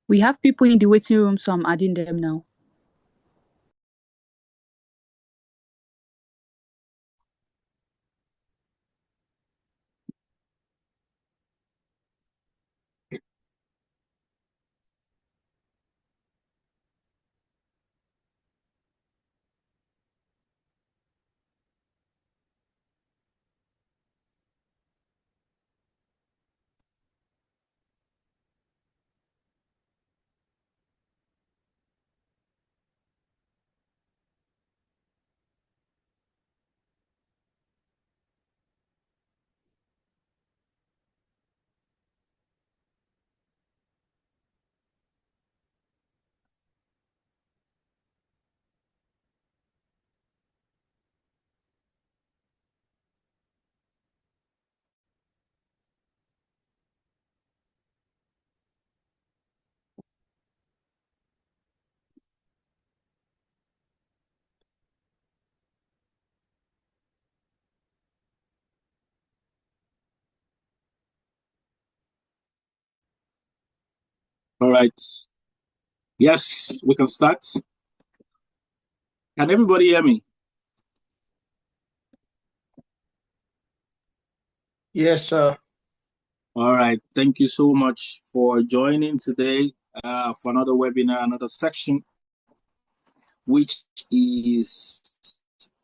We have people in the waiting room, so I'm adding them now. All right. Yes, we can start. Can everybody hear me? Yes, sir. All right. Thank you so much for joining today for another webinar, another section, which is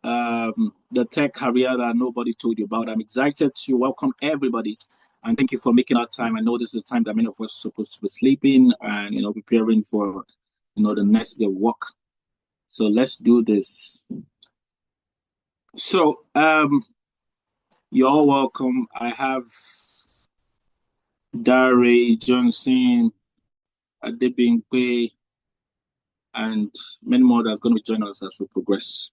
the tech career that nobody told you about. I'm excited to welcome everybody and thank you for making our time. I know this is time that many of us are supposed to be sleeping and preparing for the next day work. So let's do this. So you're all welcome. I have Dare Johnson, Adebimpe, and many more that are going to be joining us as we progress.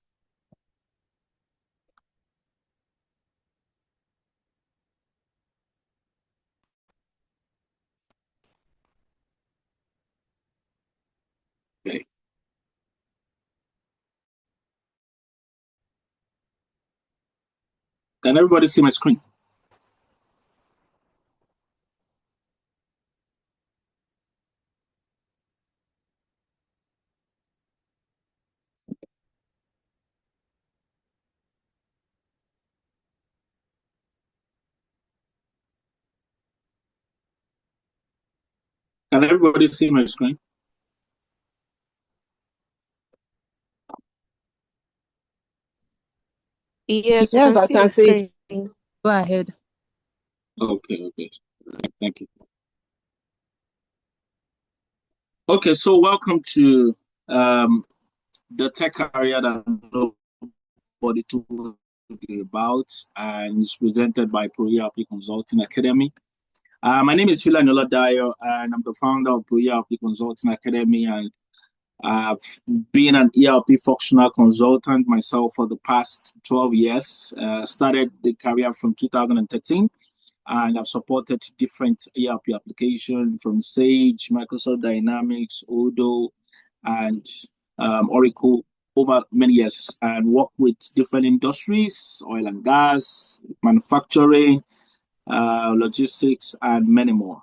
Okay. Can everybody see my screen? Can everybody see my screen? Yes, we Yes, can I see can your see screen. Go ahead. Okay. Thank you. Okay, so welcome to the tech career that nobody told you about, and it's presented by ProERP Consulting Academy. My name is Phila Noladayo, and I'm the founder of ProERP Consulting Academy, and I've been an ERP functional consultant myself for the past 12 years. Started the career from 2013, and I've supported different ERP applications from Sage, Microsoft Dynamics, Odoo, and Oracle over many years, and worked with different industries, oil and gas, manufacturing, logistics, and many more.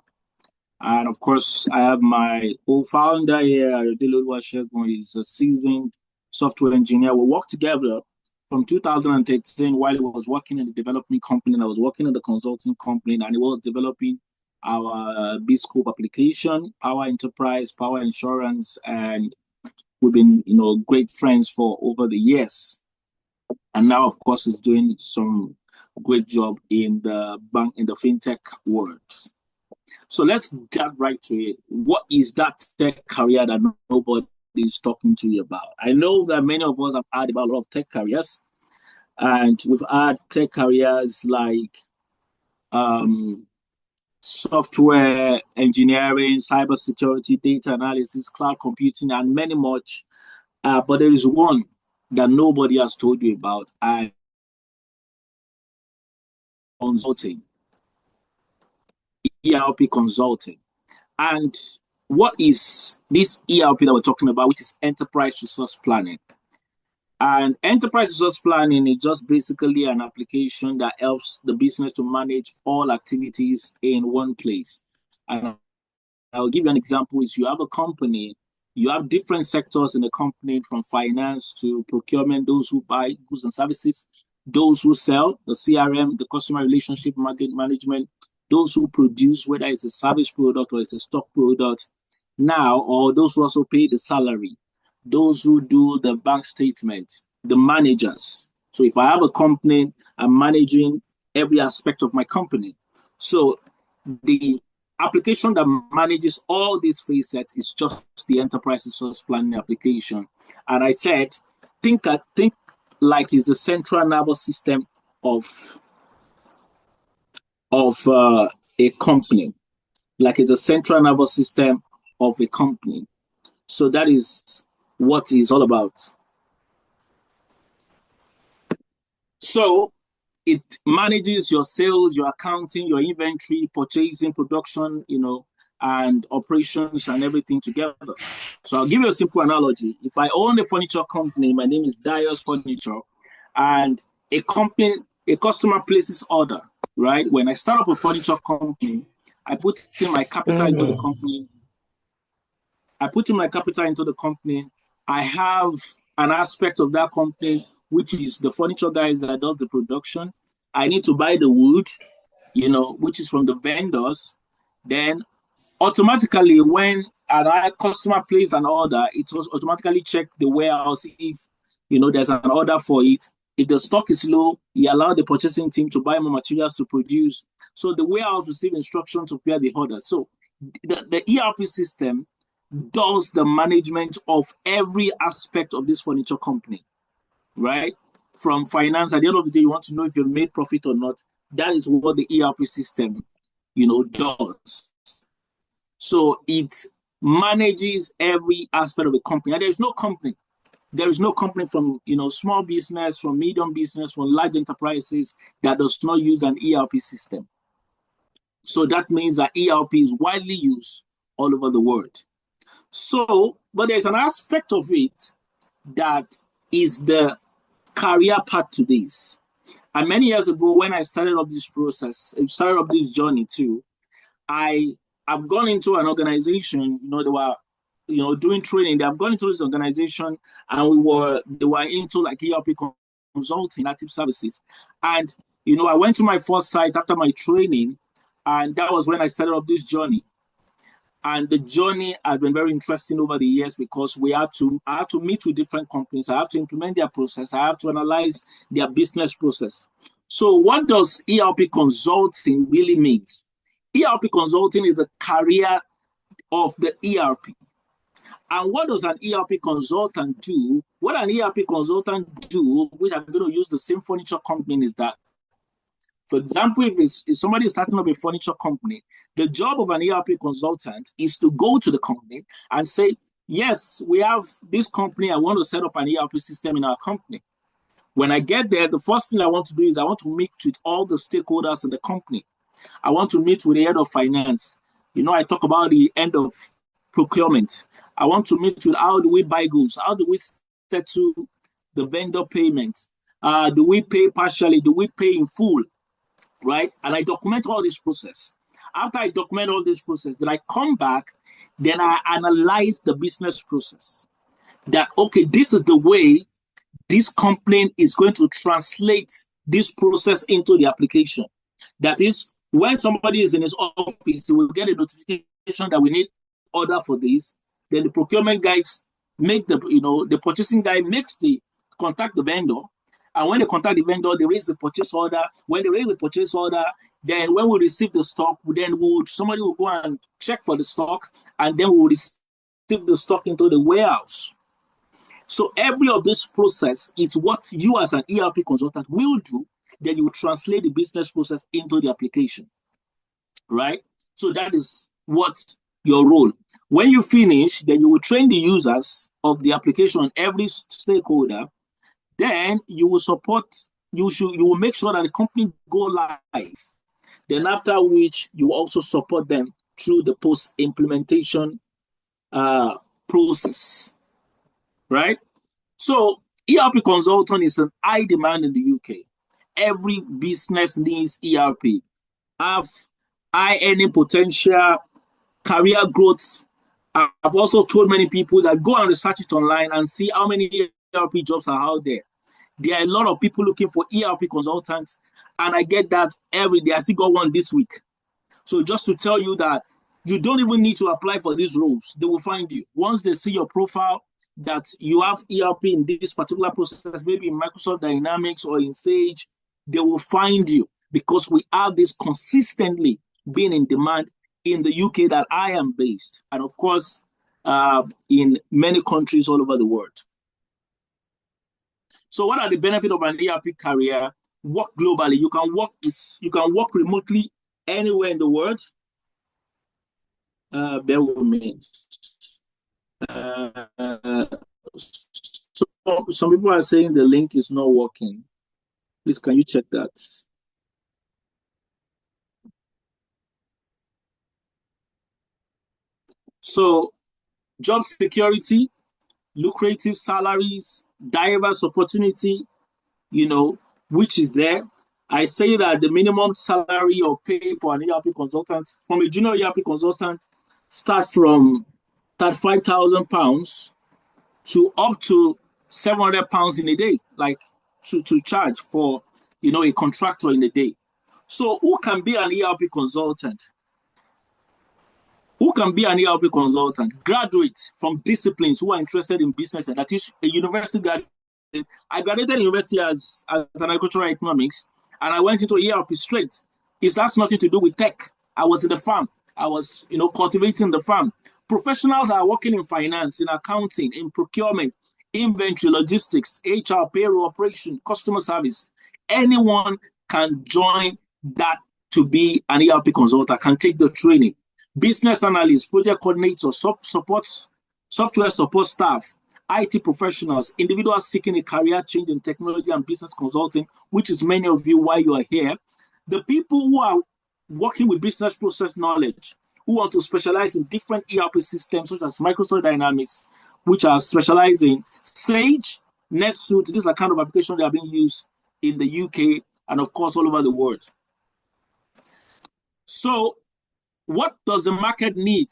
And of course, I have my co-founder here, Ayodele Oluwasegun. He's a seasoned software engineer. We worked together from 2013 while he was working in the development company, and I was working in the consulting company, and he was developing our B-scope application, Power Enterprise, Power Insurance, and we've been, great friends for over the years. And now, of course, he's doing some great job in the fintech world. So let's get right to it. What is that tech career that nobody is talking to you about? I know that many of us have heard about a lot of tech careers, and we've had tech careers like software engineering, cybersecurity, data analysis, cloud computing, and many much. But there is one that nobody has told you about, and consulting, ERP consulting. And what is this ERP that we're talking about, which is enterprise resource planning? And enterprise resource planning is just basically an application that helps the business to manage all activities in one place. And I'll give you an example. Is you have a company, you have different sectors in the company, from finance to procurement, those who buy goods and services, those who sell, the CRM, the customer relationship market management, those who produce, whether it's a service product or it's a stock product now, or those who also pay the salary, those who do the bank statements, the managers. So if I have a company, I'm managing every aspect of my company. So the application that manages all these facets is just the enterprise resource planning application. And I said, think like it's the central nervous system of a company, like it's a central nervous system of a company. So that is what it's all about. So it manages your sales, your accounting, your inventory, purchasing, production, and operations and everything together. So I'll give you a simple analogy. If I own a furniture company, my name is Dyer's Furniture, and a customer places order, right? When I start up a furniture company, I put in my capital into the company. I have an aspect of that company, which is the furniture guys that does the production. I need to buy the wood, which is from the vendors. Then automatically, when a customer places an order, it will automatically check the warehouse if there's an order for it. If the stock is low, you allow the purchasing team to buy more materials to produce. So the warehouse receives instruction to prepare the order. So the ERP system does the management of every aspect of this furniture company, right? From finance, at the end of the day, you want to know if you've made profit or not. That is what the ERP system, does. So it manages every aspect of the company. And there is no company from small business, from medium business, from large enterprises that does not use an ERP system. So that means that ERP is widely used all over the world. So, but there's an aspect of it that is the career path to this. And many years ago, when I started up this process, started up this journey too, I've gone into an organization, they were, doing training. They have gone into this organization, and they were into like ERP consulting, active services. And, I went to my first site after my training, and that was when I started up this journey. And the journey has been very interesting over the years because I have to meet with different companies. I have to implement their process. I have to analyze their business process. So what does ERP consulting really mean? ERP consulting is the career of the ERP. And what does an ERP consultant do? What an ERP consultant do, which I'm going to use the same furniture company, is that, for example, if somebody is starting up a furniture company, the job of an ERP consultant is to go to the company and say, yes, we have this company. I want to set up an ERP system in our company. When I get there, the first thing I want to do is I want to meet with all the stakeholders in the company. I want to meet with the head of finance. I talk about the end of procurement. I want to meet with how do we buy goods? How do we settle the vendor payments? Do we pay partially? Do we pay in full? Right? And I document all this process. After I document all this process, then I come back, then I analyze the business process. That, okay, this is the way this company is going to translate this process into the application. That is, when somebody is in his office, he will get a notification that we need order for this. Then the procurement guys the purchasing guy contact the vendor. And when they contact the vendor, they raise the purchase order. When they raise the purchase order, then when we receive the stock, somebody will go and check for the stock, and then we will receive the stock into the warehouse. So every of this process is what you as an ERP consultant will do. Then you will translate the business process into the application, right? So that is what your role. When you finish, then you will train the users of the application, every stakeholder. Then you will you will make sure that the company go live. Then after which you also support them through the post-implementation process, right? So ERP consultant is an high demand in the UK. Every business needs ERP. Have high earning potential, career growth. I've also told many people that go and research it online and see how many ERP jobs are out there. There are a lot of people looking for ERP consultants, and I get that every day. I still got one this week. So just to tell you that you don't even need to apply for these roles. They will find you. Once they see your profile, that you have ERP in this particular process, maybe in Microsoft Dynamics or in Sage, they will find you because we have this consistently being in demand in the UK that I am based, and of course, in many countries all over the world. So, what are the benefits of an ERP career? Work globally. You can work remotely anywhere in the world. Bear with me. So some people are saying the link is not working. Please, can you check that? So, job security, lucrative salaries, diverse opportunity, which is there. I say that the minimum salary or pay for an ERP consultant, from a junior ERP consultant, start from £35,000 to up to £700 in a day, like to charge for, a contractor in a day. So who can be an ERP consultant? Who can be an ERP consultant? Graduates from disciplines who are interested in business, and that is a university graduate. I graduated university as an agricultural economics, and I went into ERP straight. It has nothing to do with tech. I was in the farm. I was, cultivating the farm. Professionals are working in finance, in accounting, in procurement, inventory, logistics, HR, payroll, operation, customer service. Anyone can join that to be an ERP consultant, can take the training. Business analysts, project coordinators, software support staff, IT professionals, individuals seeking a career change in technology and business consulting, which is many of you why you are here. The people who are working with business process knowledge, who want to specialize in different ERP systems such as Microsoft Dynamics, which are specializing Sage, NetSuite. These are kind of applications that are being used in the UK and of course all over the world. So what does the market need?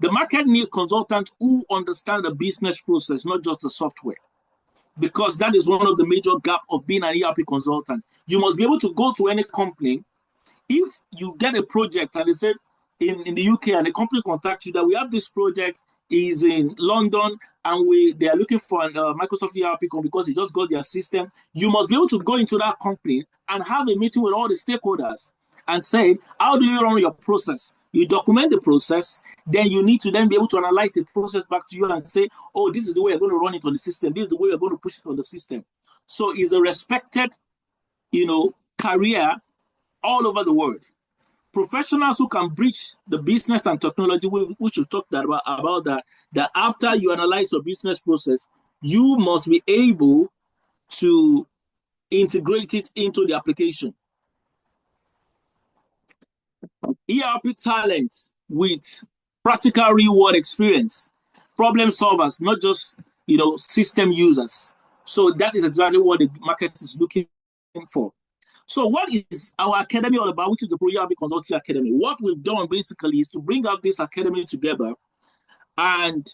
The market needs consultants who understand the business process, not just the software, because that is one of the major gaps of being an ERP consultant. You must be able to go to any company. If you get a project and they say in the UK and the company contacts you that we have this project is in London and they are looking for a Microsoft ERP company because they just got their system, you must be able to go into that company and have a meeting with all the stakeholders and say, how do you run your process? You document the process, then you need to then be able to analyze the process back to you and say, oh, this is the way we're going to run it on the system. This is the way we're going to push it on the system. So it's a respected, career all over the world. Professionals who can bridge the business and technology, which we've talked about that after you analyze your business process, you must be able to integrate it into the application. ERP talents with practical real-world experience, problem solvers, not just system users. So that is exactly what the market is looking for. So what is our academy all about, which is the Pro ERP Consulting Academy? What we've done basically is to bring out this academy together and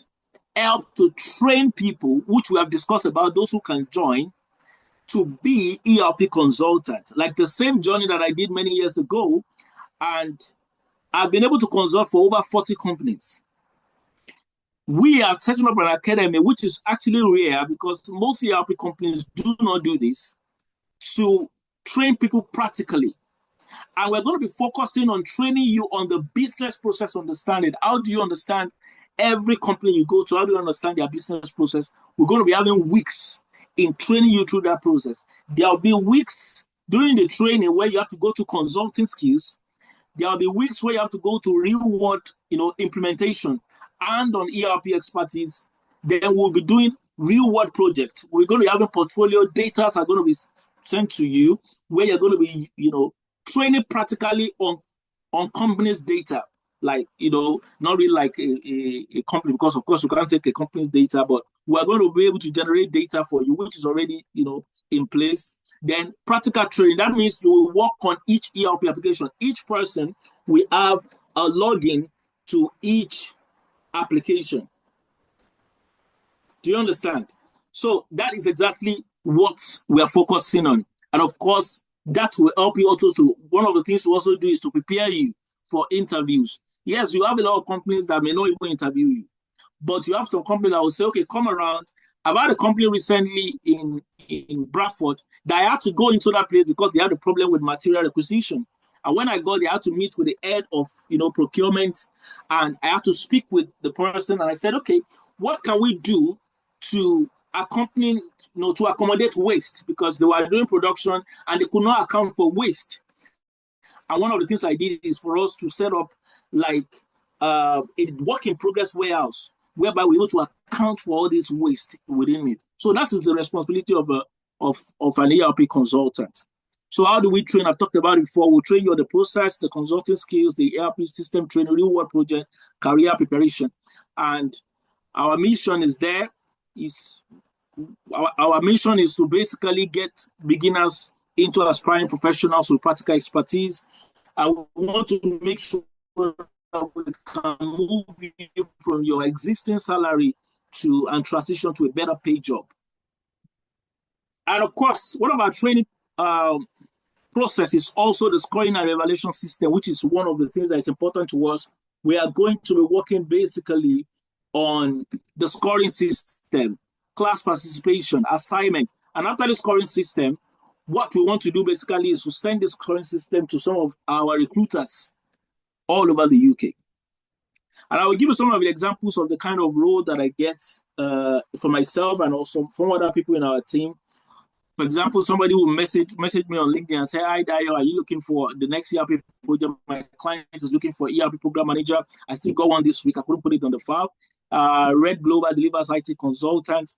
help to train people, which we have discussed about, those who can join, to be ERP consultants, like the same journey that I did many years ago. And I've been able to consult for over 40 companies. We are setting up an academy, which is actually rare because most ERP companies do not do this, to train people practically. And we're going to be focusing on training you on the business process understanding. How do you understand every company you go to? How do you understand their business process? We're going to be having weeks in training you through that process. There will be weeks during the training where you have to go to consulting skills. There will be weeks where you have to go to real world, implementation and on ERP expertise. Then we'll be doing real world projects. We're going to be having portfolio data are going to be sent to you where you're going to be, training practically on companies' data. Like, not really like a company, because of course you can't take a company's data, but we're going to be able to generate data for you, which is already, in place. Then practical training, that means you will work on each ERP application. Each person will have a login to each application. Do you understand? So that is exactly what we are focusing on. And of course, that will help you also to, one of the things to also do is to prepare you for interviews. Yes, you have a lot of companies that may not even interview you, but you have some companies that will say, okay, come around. I've had a company recently in Bradford that I had to go into that place because they had a problem with material acquisition. And when I got there, I had to meet with the head of procurement, and I had to speak with the person. And I said, okay, what can we do to accompany, to accommodate waste, because they were doing production and they could not account for waste. And one of the things I did is for us to set up like a work in progress warehouse whereby we're able to account for all this waste within it. So that is the responsibility of an ERP consultant. So how do we train? I've talked about it before. We'll train you on the process, the consulting skills, the ERP system training, real world project, career preparation. And our mission is there. Our mission is to basically get beginners into aspiring professionals with practical expertise. And we want to make sure that we can move you from your existing salary and transition to a better paid job. And of course, one of our training process is also the scoring and evaluation system, which is one of the things that is important to us. We are going to be working basically on the scoring system, class participation, assignment. And after the scoring system, what we want to do basically is to send this scoring system to some of our recruiters all over the UK. And I will give you some of the examples of the kind of role that I get for myself and also from other people in our team. For example, somebody will message me on LinkedIn and say, hi, Dayo, are you looking for the next ERP project? My client is looking for ERP program manager. I still got one this week. I couldn't put it on the file. Red Global delivers IT consultant.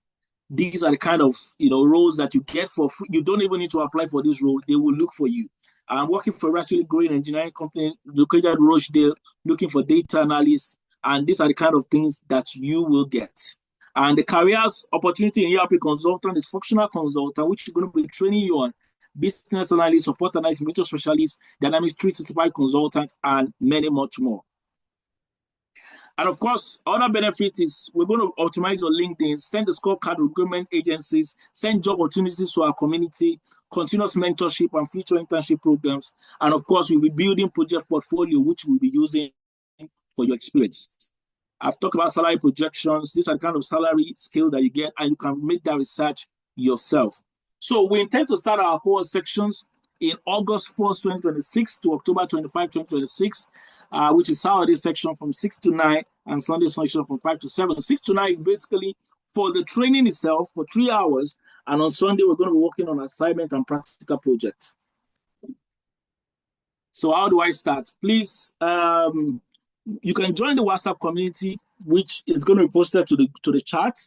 These are the kind of roles that you get for free. You don't even need to apply for this role. They will look for you. I'm working for a rapidly growing engineering company located at Rochdale, looking for data analysts. And these are the kind of things that you will get. And the careers opportunity in ERP consultant is functional consultant, which is going to be training you on business analyst, support analyst, major specialist, Dynamics 365 consultant, and many much more. And of course, other benefit is we're going to optimize your LinkedIn, send the scorecard recruitment agencies, send job opportunities to our community, continuous mentorship and future internship programs. And of course, we'll be building project portfolio, which we'll be using for your experience. I've talked about salary projections. These are the kind of salary skills that you get, and you can make that research yourself. So we intend to start our core sections in August 1st, 2026 to October 25, 2026, which is Saturday section from 6 to 9 and Sunday section from 5 to 7. 6 to 9 is basically for the training itself for 3 hours. And on Sunday, we're going to be working on assignment and practical projects. So how do I start? Please, you can join the WhatsApp community, which is going to be posted to the chat.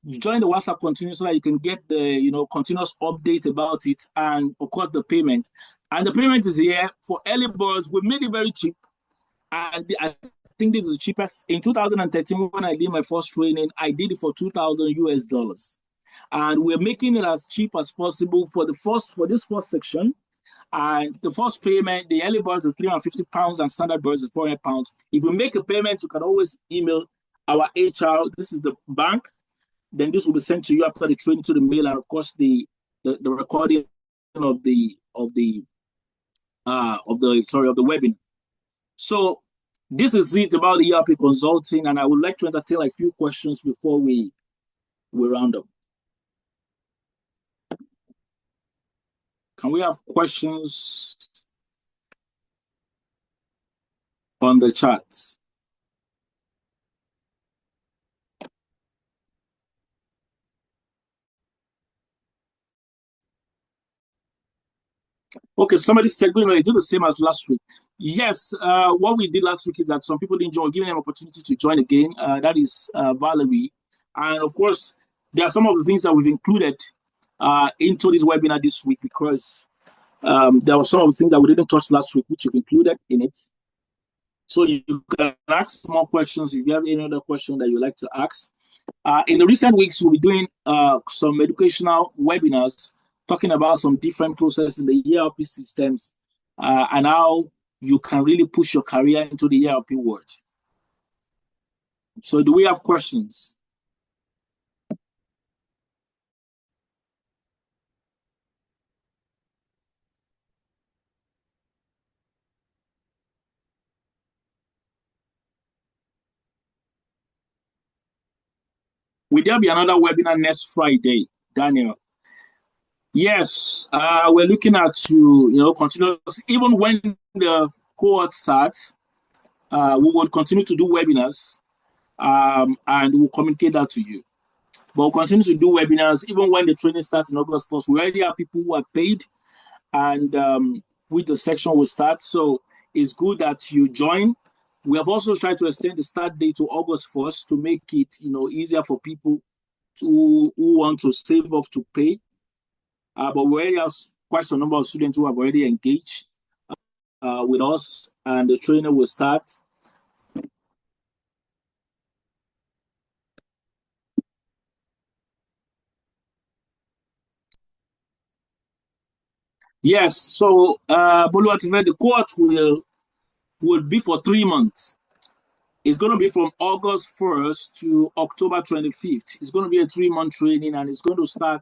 You join the WhatsApp community so that you can get the continuous update about it, and of course the payment. And the payment is here for early birds. We made it very cheap, and I think this is the cheapest. In 2013, when I did my first training, I did it for $2,000, and we're making it as cheap as possible for this first section. And the first payment, the early birds is £350 and standard birds is £400. If you make a payment, you can always email our HR. This is the bank. Then this will be sent to you after the training to the mail, and of course the recording of the webinar. So this is it about the ERP consulting, and I would like to entertain a few questions before we round up. Can we have questions on the chat? Okay, somebody said, is it the same as last week? Yes, what we did last week is that some people didn't join, giving them an opportunity to join again. That is Valerie. And of course, there are some of the things that we've included into this webinar this week, because there were some of the things that we didn't touch last week, which you've included in it. So you can ask more questions if you have any other question that you'd like to ask. In the recent weeks, we'll be doing some educational webinars talking about some different processes in the ERP systems and how you can really push your career into the ERP world. So do we have questions? Will there be another webinar next Friday, Daniel? Yes, we're looking at to continuous. Even when the cohort starts, we will continue to do webinars, and we'll communicate that to you. But we'll continue to do webinars even when the training starts in August 1st. We already have people who have paid, and with the section will start. So it's good that you join. We have also tried to extend the start date to August 1st to make it easier for people who want to save up to pay. But we already have quite a number of students who have already engaged with us, and the training will start. Yes, so the course will be for 3 months. It's going to be from August 1st to October 25th. It's going to be a 3-month training, and it's going to start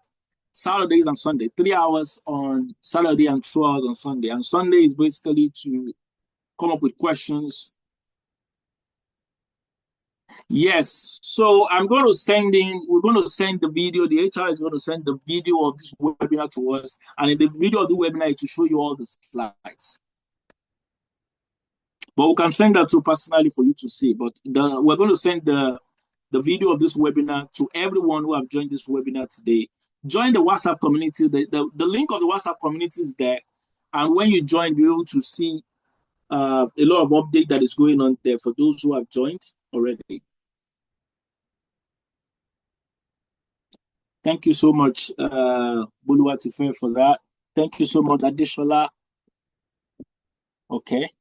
Saturdays and Sunday, 3 hours on Saturday and 2 hours on Sunday. And Sunday is basically to come up with questions. Yes, so we're going to send the video. The HR is going to send the video of this webinar to us, and in the video of the webinar, to show you all the slides. But we can send that to personally for you to see. But we're going to send the video of this webinar to everyone who have joined this webinar today. Join the WhatsApp community. The link of the WhatsApp community is there. And when you join, you'll be able to see a lot of update that is going on there for those who have joined already. Thank you so much, Buluwatife, for that. Thank you so much, Adishola. Okay.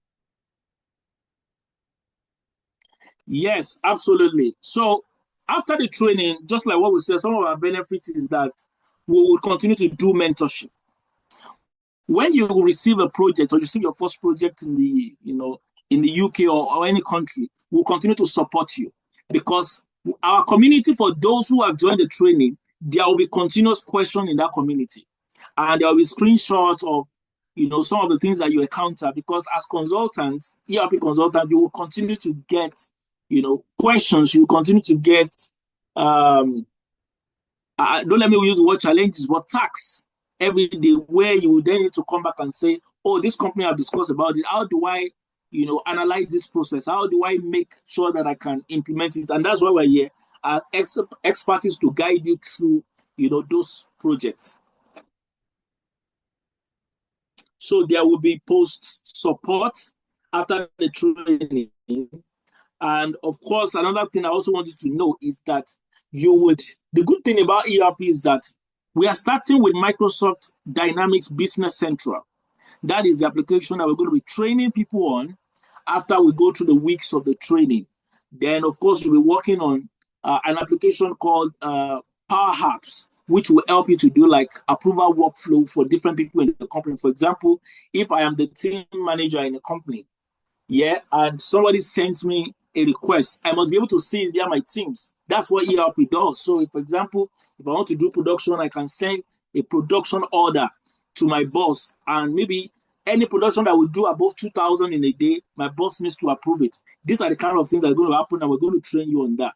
Yes, absolutely. So after the training, just like what we said, some of our benefits is that we will continue to do mentorship. When you receive a project or you receive your first project in the UK or any country, we'll continue to support you, because our community, for those who have joined the training, there will be continuous question in that community, and there will be screenshots of some of the things that you encounter, because as consultants, ERP consultants, you will continue to get questions. You continue to get don't let me use the word challenges, but tasks every day, where you then need to come back and say, oh, this company I've discussed about it. How do I, analyze this process? How do I make sure that I can implement it? And that's why we're here as expertise to guide you through, those projects. So there will be post support after the training. And of course, another thing I also want you to know is that the good thing about ERP is that we are starting with Microsoft Dynamics Business Central. That is the application that we're going to be training people on after we go through the weeks of the training. Then, of course, we'll be working on an application called Power Apps, which will help you to do like approval workflow for different people in the company. For example, if I am the team manager in a company, and somebody sends me a request, I must be able to see it via my Teams. That's what ERP does. So, if, for example, if I want to do production, I can send a production order to my boss, and maybe any production that we do above 2,000 in a day, my boss needs to approve it. These are the kind of things that are going to happen, and we're going to train you on that.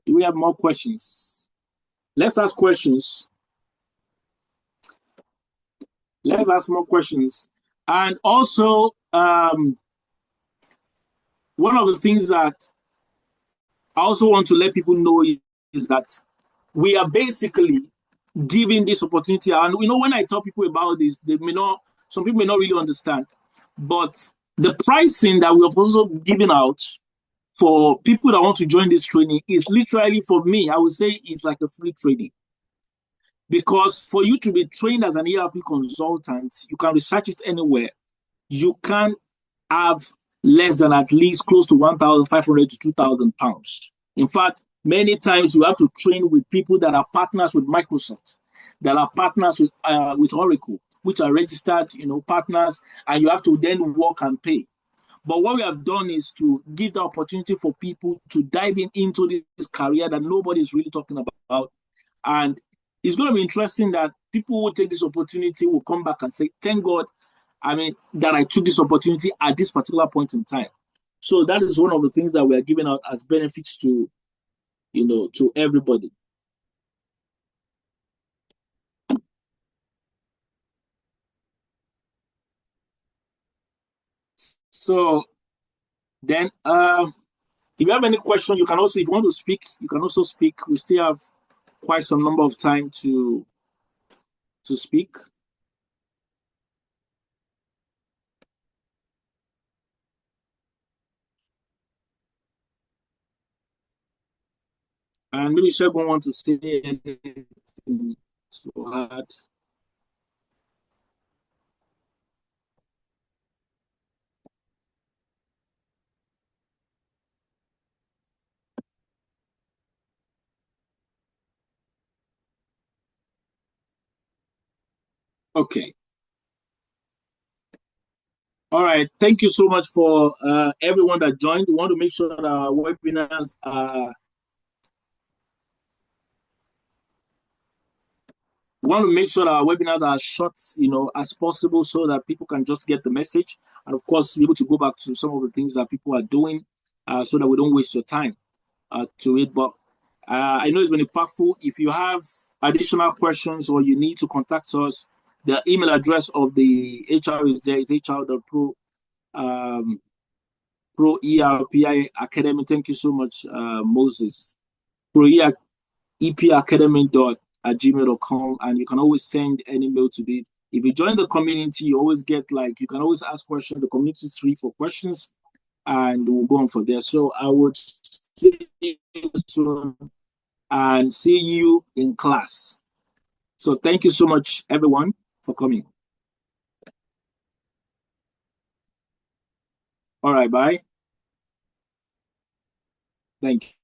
Do we have more questions? Let's ask questions. Let's ask more questions. And also, one of the things that I also want to let people know is that we are basically giving this opportunity. And when I tell people about this, some people may not really understand. But the pricing that we have also given out for people that want to join this training is literally, for me, I would say it's like a free training. Because for you to be trained as an ERP consultant, you can research it anywhere. You can have less than at least close to 1,500 to 2,000 pounds. In fact, Many times you have to train with people that are partners with Microsoft, that are partners with Oracle, which are registered, partners, and you have to then work and pay. But what we have done is to give the opportunity for people to dive into this career that nobody is really talking about. And it's going to be interesting that people who take this opportunity will come back and say, thank God, that I took this opportunity at this particular point in time. So that is one of the things that we are giving out as benefits to everybody. So then, if you have any question, you can also, if you want to speak, you can also speak. We still have quite some number of time to speak. And maybe Shegun want to say anything to add. Okay. All right. Thank you so much for everyone that joined. We want to make sure that our webinars are we want to make sure that our webinars are short, as possible so that people can just get the message and of course be able to go back to some of the things that people are doing so that we don't waste your time to it. But I know it's been impactful. If you have additional questions or you need to contact us, the email address of the HR is there. It's hr.pro pro ERPI Academy. Thank you so much, Moses. Pro EP Academy at gmail.com, and you can always send an email to it. If you join the community, you always get you can always ask questions. The community is free for questions, and we'll go on for there. So I would see you soon and see you in class. So thank you so much, everyone, for coming. All right, bye. Thank you.